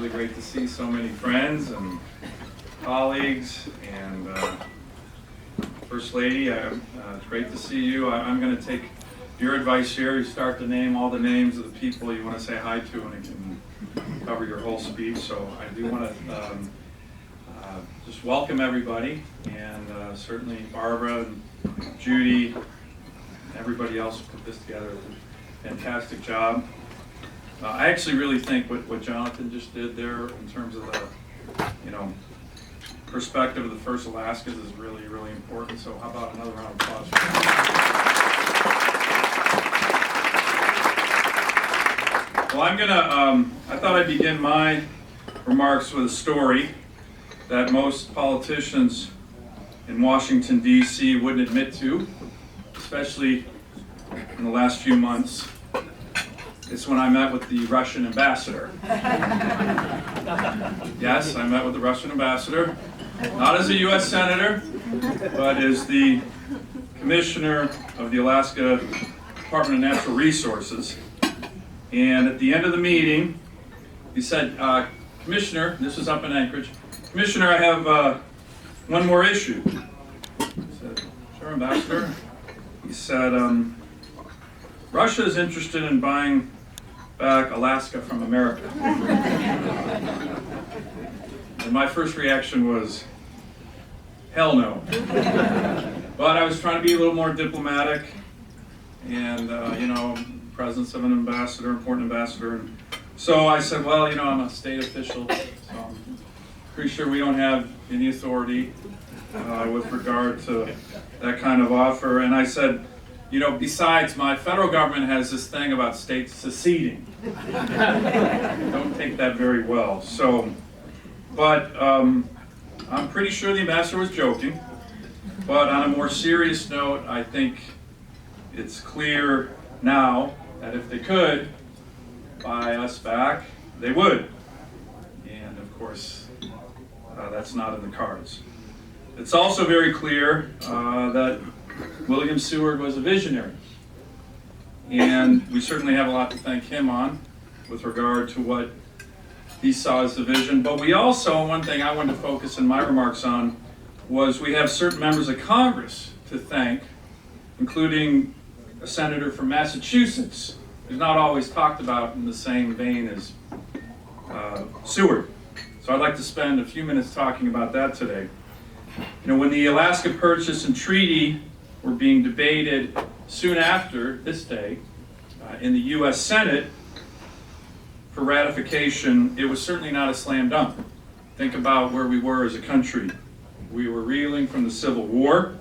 really great to see so many friends and colleagues and First Lady. It's great to see you. I'm going to take your advice here. You start to name all the names of the people you want to say hi to, and it can cover your whole speech. So I do want to just welcome everybody, and certainly Barbara and Judy, and everybody else who put this together. Fantastic job. I actually really think what Jonathan just did there in terms of the, perspective of the first Alaskas is really, really important. So how about another round of applause for that? Well, I thought I'd begin my remarks with a story that most politicians in Washington, D.C. wouldn't admit to, especially in the last few months. It's when I met with the Russian ambassador. Yes, I met with the Russian ambassador, not as a U.S. senator, but as the commissioner of the Alaska Department of Natural Resources. And at the end of the meeting, he said, Commissioner, this was up in Anchorage, Commissioner, I have one more issue. I said, sure, Ambassador. He said, Russia is interested in buying back Alaska from America. And my first reaction was, hell no. But I was trying to be a little more diplomatic and, presence of an ambassador, important ambassador. And so I said, well, I'm a state official, so I'm pretty sure we don't have any authority with regard to that kind of offer. And I said, besides, my federal government has this thing about states seceding. Don't take that very well. So, but I'm pretty sure the ambassador was joking. But on a more serious note, I think it's clear now that if they could buy us back, they would. And of course, that's not in the cards. It's also very clear that William Seward was a visionary. And we certainly have a lot to thank him on with regard to what he saw as the vision. But we also, one thing I wanted to focus in my remarks on was we have certain members of Congress to thank, including a senator from Massachusetts, who's not always talked about in the same vein as Seward. So I'd like to spend a few minutes talking about that today. When the Alaska Purchase and Treaty were being debated soon after this day in the U.S. Senate for ratification, it was certainly not a slam dunk. Think about where we were as a country. We were reeling from the Civil War.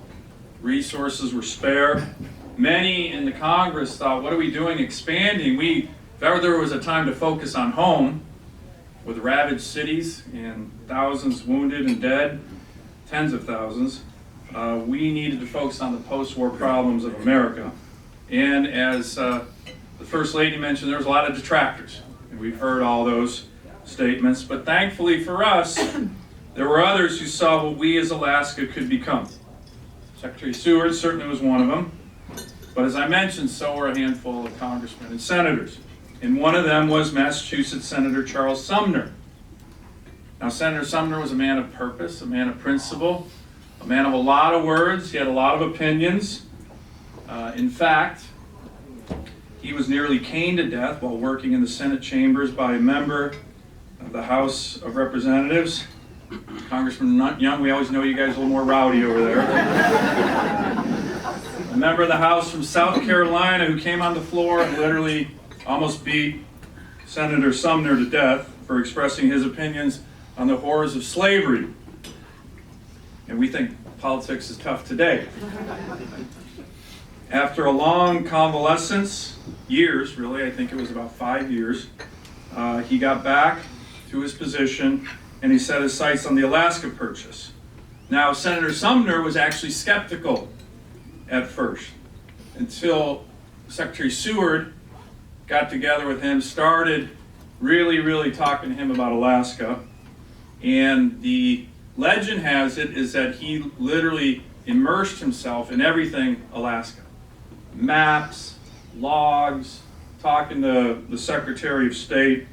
Resources were spare. Many in the Congress thought, what are we doing expanding? If ever there was a time to focus on home, with ravaged cities and thousands wounded and dead, tens of thousands, we needed to focus on the post-war problems of America. And as the First Lady mentioned, there was a lot of detractors. And we've heard all those statements. But thankfully for us, there were others who saw what we as Alaska could become. Secretary Seward certainly was one of them. But as I mentioned, so were a handful of congressmen and senators. And one of them was Massachusetts Senator Charles Sumner. Now, Senator Sumner was a man of purpose, a man of principle, a man of a lot of words. He had a lot of opinions. In fact, he was nearly caned to death while working in the Senate chambers by a member of the House of Representatives. Congressman Young, we always know you guys are a little more rowdy over there. A member of the House from South Carolina who came on the floor and literally almost beat Senator Sumner to death for expressing his opinions on the horrors of slavery. And we think politics is tough today. After a long convalescence, years really, I think it was about 5 years, he got back to his position and he set his sights on the Alaska Purchase. Now, Senator Sumner was actually skeptical at first until Secretary Seward got together with him, started really talking to him about Alaska. And the legend has it is that he literally immersed himself in everything Alaska. Maps, logs, talking to the Secretary of State.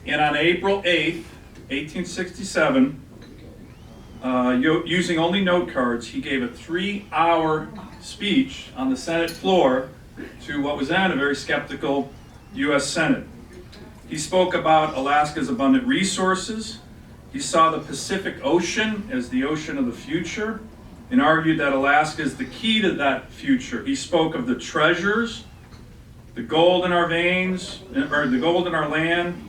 And on April 8th, 1867, using only note cards, he gave a 3-hour speech on the Senate floor to what was then a very skeptical U.S. Senate. He spoke about Alaska's abundant resources. He saw the Pacific Ocean as the ocean of the future and argued that Alaska is the key to that future. He spoke of the treasures, the gold in our veins, or the gold in our land,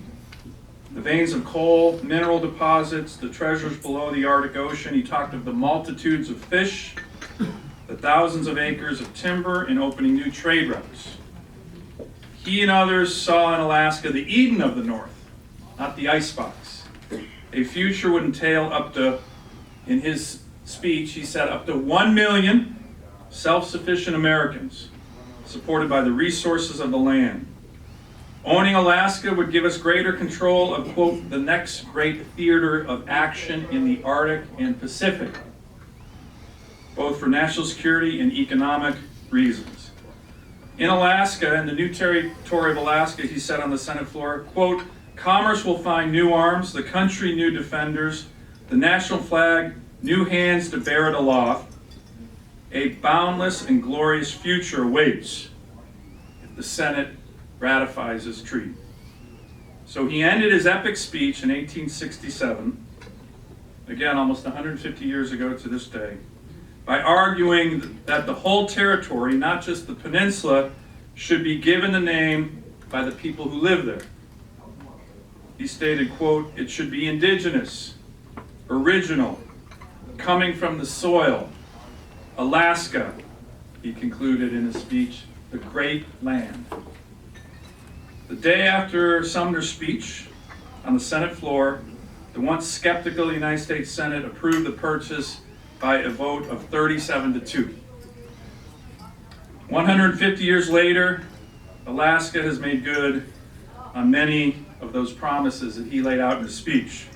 the veins of coal, mineral deposits, the treasures below the Arctic Ocean. He talked of the multitudes of fish, the thousands of acres of timber, and opening new trade routes. He and others saw in Alaska the Eden of the North, not the icebox. A future would entail up to, in his speech, he said up to 1 million self-sufficient Americans, supported by the resources of the land. Owning Alaska would give us greater control of, quote, the next great theater of action in the Arctic and Pacific, both for national security and economic reasons. In Alaska, in the new territory of Alaska, he said on the Senate floor, quote, commerce will find new arms, the country new defenders, the national flag new hands to bear it aloft. A boundless and glorious future awaits if the Senate ratifies this treaty. So he ended his epic speech in 1867, again almost 150 years ago to this day, by arguing that the whole territory, not just the peninsula, should be given the name by the people who live there. He stated, quote, it should be indigenous, original, coming from the soil. Alaska, he concluded in his speech, the great land. The day after Sumner's speech on the Senate floor, the once skeptical United States Senate approved the purchase by a vote of 37-2. 150 years later, Alaska has made good on many of those promises that he laid out in his speech.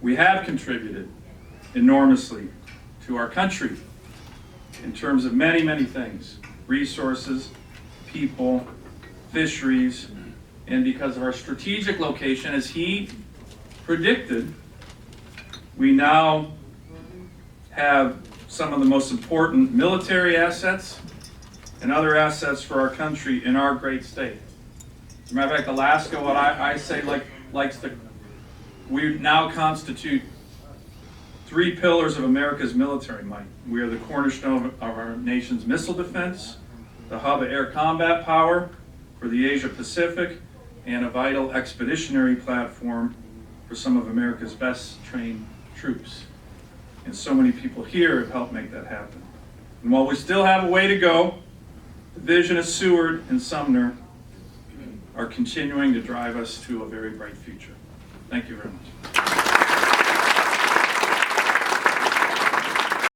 We have contributed enormously to our country in terms of many, many things: resources, people, fisheries, and because of our strategic location, as he predicted, we now have some of the most important military assets and other assets for our country in our great state. As a matter of fact, Alaska, what I say, we now constitute 3 pillars of America's military might. We are the cornerstone of our nation's missile defense, the hub of air combat power for the Asia Pacific, and a vital expeditionary platform for some of America's best trained troops. And so many people here have helped make that happen. And while we still have a way to go, the vision of Seward and Sumner are continuing to drive us to a very bright future. Thank you very much.